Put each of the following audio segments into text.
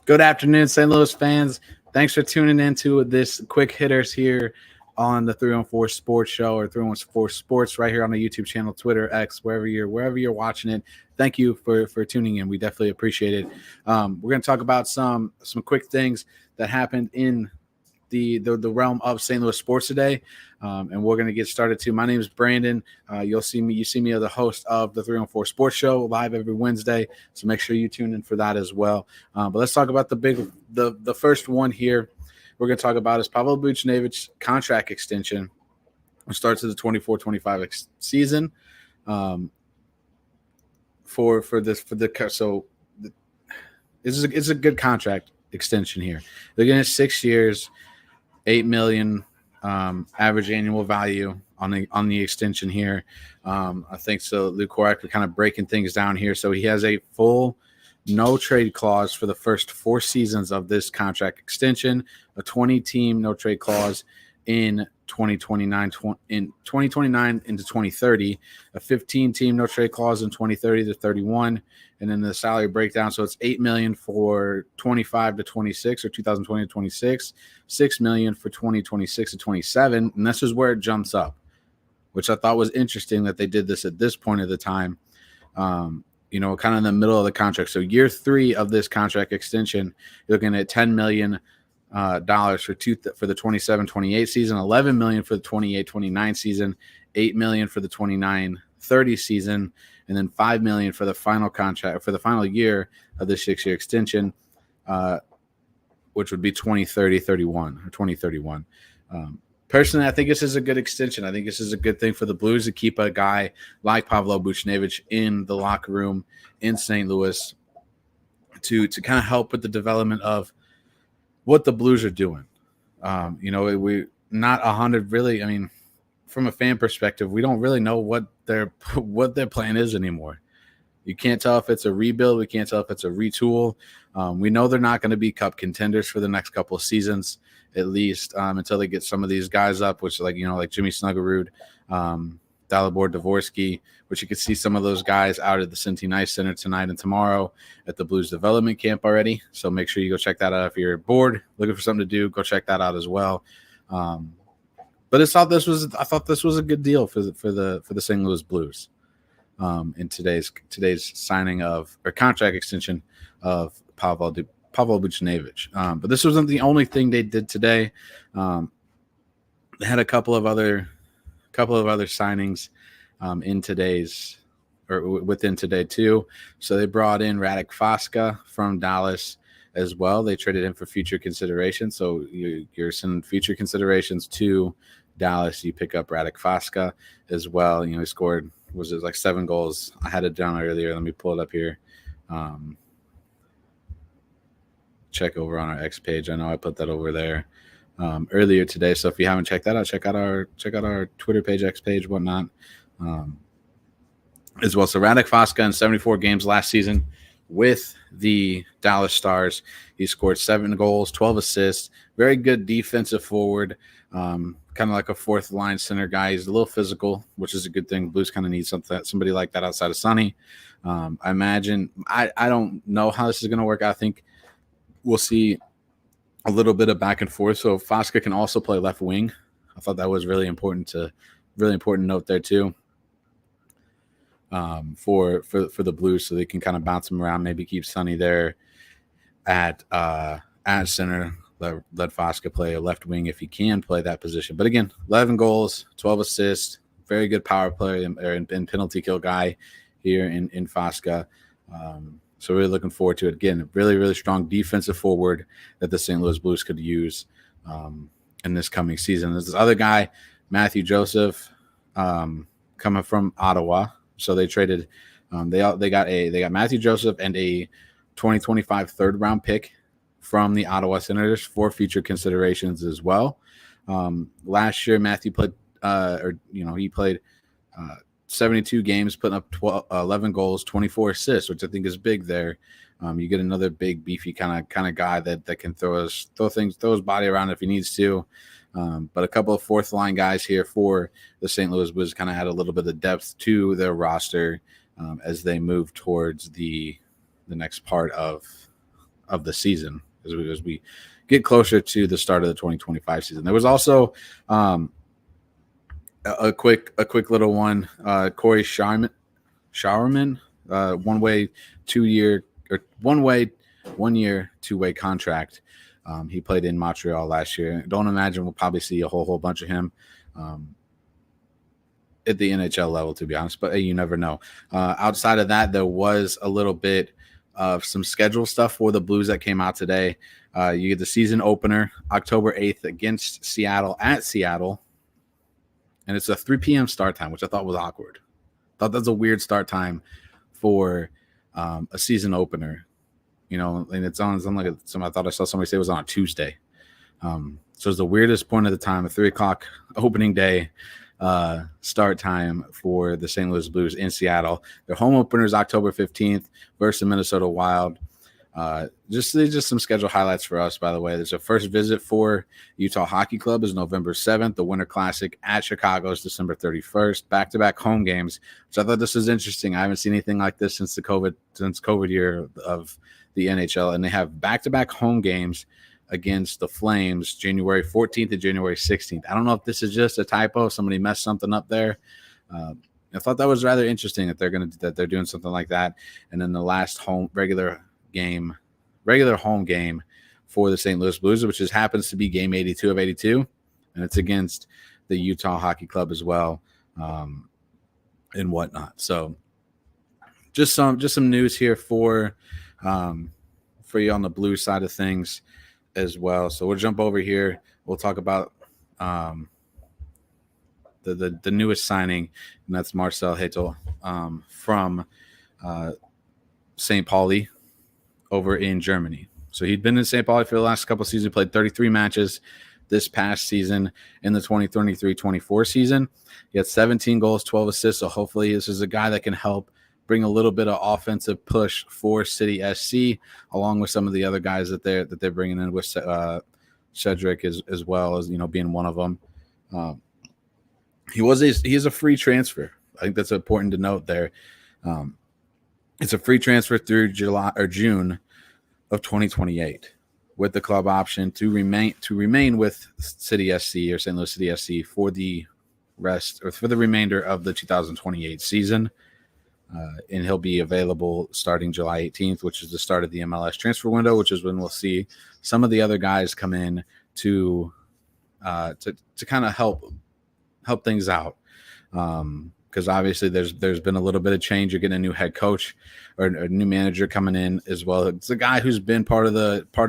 Good afternoon, St. Louis fans. Thanks for tuning in to this quick hitters here on the 314 Sports Show or 314 Sports right here on the YouTube channel, Twitter, X, wherever you're watching it. Thank you for tuning in. We definitely appreciate it. We're going to talk about some quick things that happened in the realm of St. Louis sports today, and we're going to get started too. My name is Brandon. You see me as the host of the 314 Sports Show live every Wednesday, so make sure you tune in for that as well. But let's talk about the first one here. We're going to talk about is Pavel Puchnevich's contract extension, which starts at the 24-25 season. It's a good contract extension here. They're getting 6 years. $8 million average annual value on the extension here. I think so. Luke Korak, we're kind of breaking things down here. So he has a full no trade clause for the first 4 seasons of this contract extension, a 20-team no trade clause in 2029 into 2030, a 15-team no trade clause in 2030 to 31, and then the salary breakdown. So it's $8 million for 25 to 26 or 2020 to 26, $6 million for 2026 to 27, and this is where it jumps up, which I thought was interesting that they did this at this point of the time. Kind of in the middle of the contract. So year 3 of this contract extension, you're looking at $10 million dollars for the 27-28 season, $11 million for the 28-29 season, $8 million for the 29-30 season, and then $5 million for the final contract for the final year of the 6-year extension, which would be 2030-31 or 2031. Personally, I think this is a good extension. I think this is a good thing for the Blues to keep a guy like Pavel Puchnevich in the locker room in St. Louis to kind of help with the development of what the Blues are doing. We're not 100 really. I mean, from a fan perspective, we don't really know what their plan is anymore. You can't tell if it's a rebuild. We can't tell if it's a retool. We know they're not going to be cup contenders for the next couple of seasons, at least until they get some of these guys up, which like Jimmy Snuggerud, Dalibor Dvorsky, which you could see some of those guys out at the Centene Ice Center tonight and tomorrow at the Blues development camp already. So make sure you go check that out. If you're bored, looking for something to do, go check that out as well. But I thought this was a good deal for the St. Louis Blues in today's signing of or contract extension of Pavel Puchnevich. But this wasn't the only thing they did today. They had a couple of other signings in today's or within today too. So they brought in Radek Faska from Dallas as well. They traded him for future consideration. So you're sending future considerations to Dallas. You pick up Radek Faska as well. He scored, was it like 7 goals? I had it down earlier. Let me pull it up here. Check over on our X page. I know I put that over there earlier today. So if you haven't checked that out, check out our Twitter page, X page, whatnot, as well. So Radek Faska in 74 games last season with the Dallas Stars. He scored 7 goals, 12 assists. Very good defensive forward. Kind of like a fourth line center guy. He's a little physical, which is a good thing. Blues kind of need somebody like that outside of Sonny. I imagine. I don't know how this is going to work. I think we'll see a little bit of back and forth. So Faska can also play left wing. I thought that was really important note there too. For the Blues, so they can kind of bounce him around, maybe keep Sonny there at center. Let Faska play a left wing if he can play that position. But again, 11 goals, 12 assists, very good power play and penalty kill guy here in Faska. So really looking forward to it. Again, a really, really strong defensive forward that the St. Louis Blues could use in this coming season. There's this other guy, Matthew Joseph, coming from Ottawa. So they traded. They got Matthew Joseph and a 2025 third round pick from the Ottawa Senators for future considerations as well. Last year, Matthew played, he played 72 games, putting up 11 goals, 24 assists, which I think is big there. You get another big, beefy kind of guy that can throw his body around if he needs to. But a couple of fourth line guys here for the St. Louis Blues kind of had a little bit of depth to their roster as they move towards the next part of of the season as we get closer to the start of the 2025 season. There was also a quick little one. Corey Showerman, 1 year, 2-way contract. He played in Montreal last year. Don't imagine we'll probably see a whole bunch of him at the NHL level, to be honest. But hey, you never know. Outside of that, there was a little bit of some schedule stuff for the Blues that came out today. You get the season opener October 8th against Seattle at Seattle. And it's a 3 p.m. start time, which I thought was awkward. Thought that's a weird start time for a season opener. And it's on like I thought I saw somebody say it was on a Tuesday. So it's the weirdest point of the time, a 3 o'clock opening day start time for the St. Louis Blues in Seattle. Their home opener is October 15th versus the Minnesota Wild. Just some schedule highlights for us, by the way. There's a first visit for Utah Hockey Club is November 7th. The Winter Classic at Chicago is December 31st. Back-to-back home games, which I thought this was interesting. I haven't seen anything like this since COVID year of the NHL, and they have back-to-back home games against the Flames January 14th and January 16th. I don't know if this is just a typo. Somebody messed something up there. I thought that was rather interesting that they're doing something like that. And then the last regular home game for the St. Louis Blues, which happens to be game 82 of 82, and it's against the Utah Hockey Club as well, and whatnot. So just some news here for you on the Blues side of things as well. So we'll jump over here. We'll talk about the newest signing, and that's Marcel Hartel from St. Pauli over in Germany. So he'd been in St. Pauli for the last couple of seasons. He played 33 matches this past season in the 2023-24 season. He had 17 goals, 12 assists. So hopefully this is a guy that can help bring a little bit of offensive push for City SC, along with some of the other guys that they're bringing in with Cedric as well as being one of them. He is a free transfer. I think that's important to note there. It's a free transfer through June of 2028, with the club option to remain with City SC or St. Louis City SC for the remainder of the 2028 season. And he'll be available starting July 18th, which is the start of the MLS transfer window, which is when we'll see some of the other guys come in to kind of help things out. Because obviously there's been a little bit of change. You're getting a new head coach or a new manager coming in as well. It's a guy who's been part of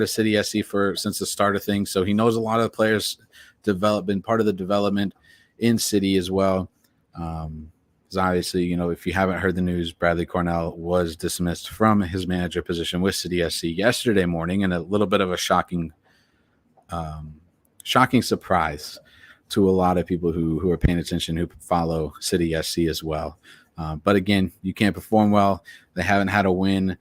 City SC since the start of things, so he knows a lot of the players. Been part of the development in City as well. Obviously, if you haven't heard the news, Bradley Cornell was dismissed from his manager position with City SC yesterday morning, and a little bit of a shocking surprise to a lot of people who are paying attention, who follow City SC as well. But again, you can't perform well. They haven't had a win,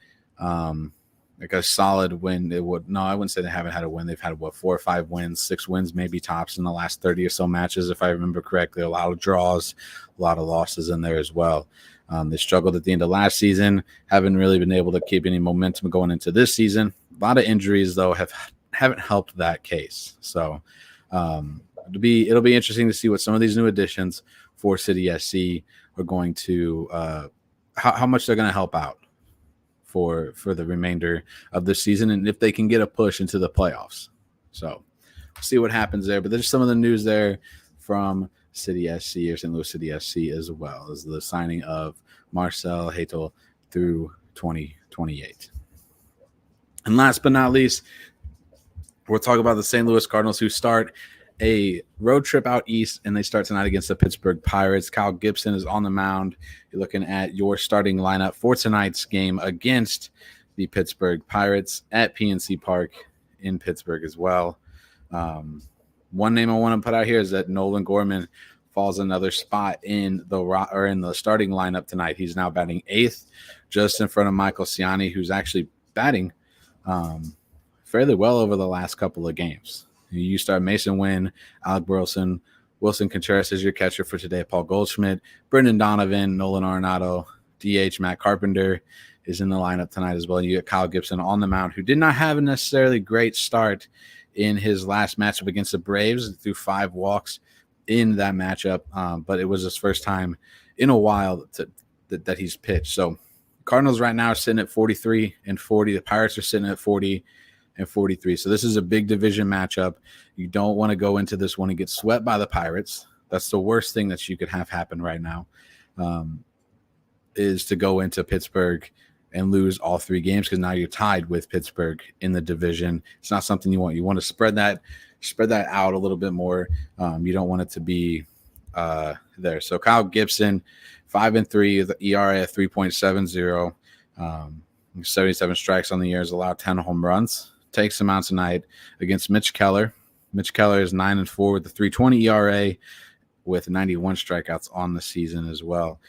like a solid win. I wouldn't say they haven't had a win. They've had 4 or 5 wins, 6 wins, maybe tops in the last 30 or so matches, if I remember correctly. A lot of draws, a lot of losses in there as well. They struggled at the end of last season, haven't really been able to keep any momentum going into this season. A lot of injuries, though, haven't helped that case. So it'll be interesting to see what some of these new additions for City SC are going to how much they're going to help out for the remainder of the season, and if they can get a push into the playoffs. So we'll see what happens there. But there's some of the news there from City SC or St. Louis City SC, as well as the signing of Marcel Hartel through 2028. And last but not least, we'll talk about the St. Louis Cardinals, who start a road trip out east, and they start tonight against the Pittsburgh Pirates. Kyle Gibson is on the mound. You're looking at your starting lineup for tonight's game against the Pittsburgh Pirates at PNC Park in Pittsburgh as well. One name I want to put out here is that Nolan Gorman falls another spot in the starting lineup tonight. He's now batting 8th, just in front of Michael Ciani, who's actually batting fairly well over the last couple of games. You start Mason Wynn, Alec Burleson, Wilson Contreras is your catcher for today, Paul Goldschmidt, Brendan Donovan, Nolan Arenado, DH Matt Carpenter, is in the lineup tonight as well. You get Kyle Gibson on the mound, who did not have a necessarily great start in his last matchup against the Braves. Threw 5 walks in that matchup, but it was his first time in a while that he's pitched. So Cardinals right now are sitting at 43-40. The Pirates are sitting at 40-43. So this is a big division matchup. You don't want to go into this one and get swept by the Pirates. That's the worst thing that you could have happen right now, is to go into Pittsburgh and lose all 3 games, because now you're tied with Pittsburgh in the division. It's not something you want. You want to spread that out a little bit more. You don't want it to be there. So Kyle Gibson, 5-3, the ERA at 3.70, 77 strikes on the year, has allowed 10 home runs. Takes him out tonight against Mitch Keller. Mitch Keller is 9-4 with a 3.20 ERA with 91 strikeouts on the season as well.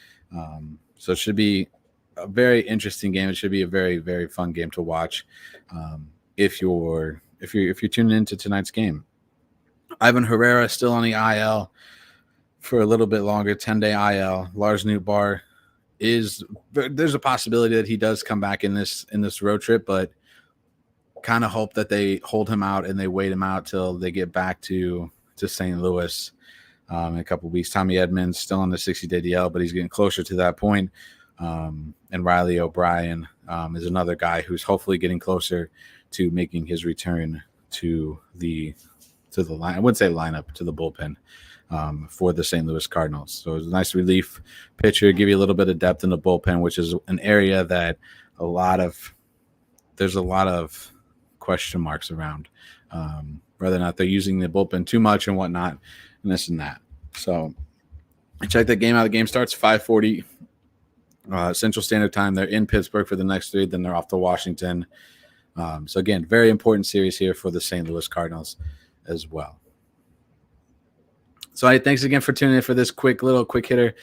So it should be a very interesting game. It should be a very, very fun game to watch if you're tuning into tonight's game. Ivan Herrera still on the IL for a little bit longer, 10-day IL. Lars Nootbaar there's a possibility that he does come back in this road trip, but kind of hope that they hold him out and they wait him out till they get back to St. Louis in a couple of weeks. Tommy Edmonds still on the 60-day DL, but he's getting closer to that point. And Riley O'Brien is another guy who's hopefully getting closer to making his return to the line. I wouldn't say lineup, to the bullpen for the St. Louis Cardinals. So it's a nice relief pitcher, give you a little bit of depth in the bullpen, which is an area that there's a lot of question marks around, whether or not they're using the bullpen too much and whatnot, and this and that. So check that game out. The game starts 5:40 Central Standard Time. They're in Pittsburgh for the next 3, then they're off to Washington. So again, very important series here for the St. Louis Cardinals as well. So thanks again for tuning in for this quick hitter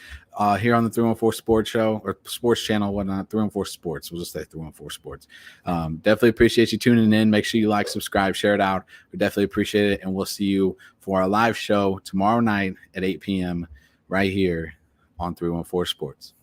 here on the 314 Sports Show, or Sports Channel, whatnot. 314 Sports. We'll just say 314 Sports. Definitely appreciate you tuning in. Make sure you like, subscribe, share it out. We definitely appreciate it, and we'll see you for our live show tomorrow night at 8 p.m. right here on 314 Sports.